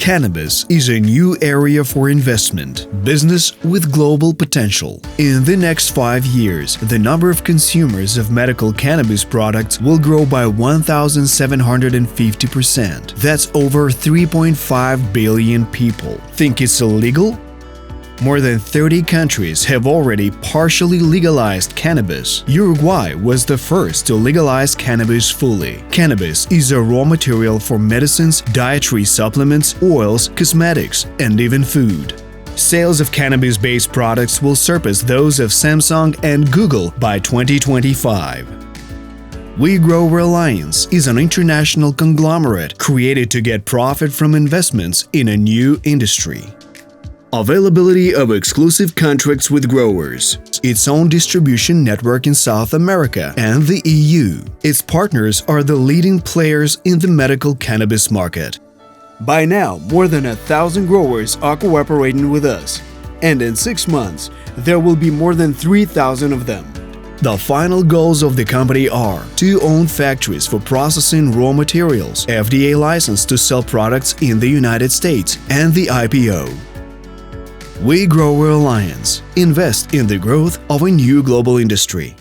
Cannabis is a new area for investment, business with global potential. In the next 5 years, the number of consumers of medical cannabis products will grow by 1,750%. That's over 3.5 billion people. Think it's illegal? More than 30 countries have already partially legalized cannabis. Uruguay was the first to legalize cannabis fully. Cannabis is a raw material for medicines, dietary supplements, oils, cosmetics, and even food. Sales of cannabis-based products will surpass those of Samsung and Google by 2025. WeGrower Alliance is an international conglomerate created to get profit from investments in a new industry. Availability of exclusive contracts with growers, its own distribution network in South America and the EU. Its partners are the leading players in the medical cannabis market. By now, more than 1,000 growers are cooperating with us, and in 6 months, there will be more than 3,000 of them. The final goals of the company are 2 owned factories for processing raw materials, FDA license to sell products in the United States, and the IPO. WeGrower Alliance. Invest in the growth of a new global industry.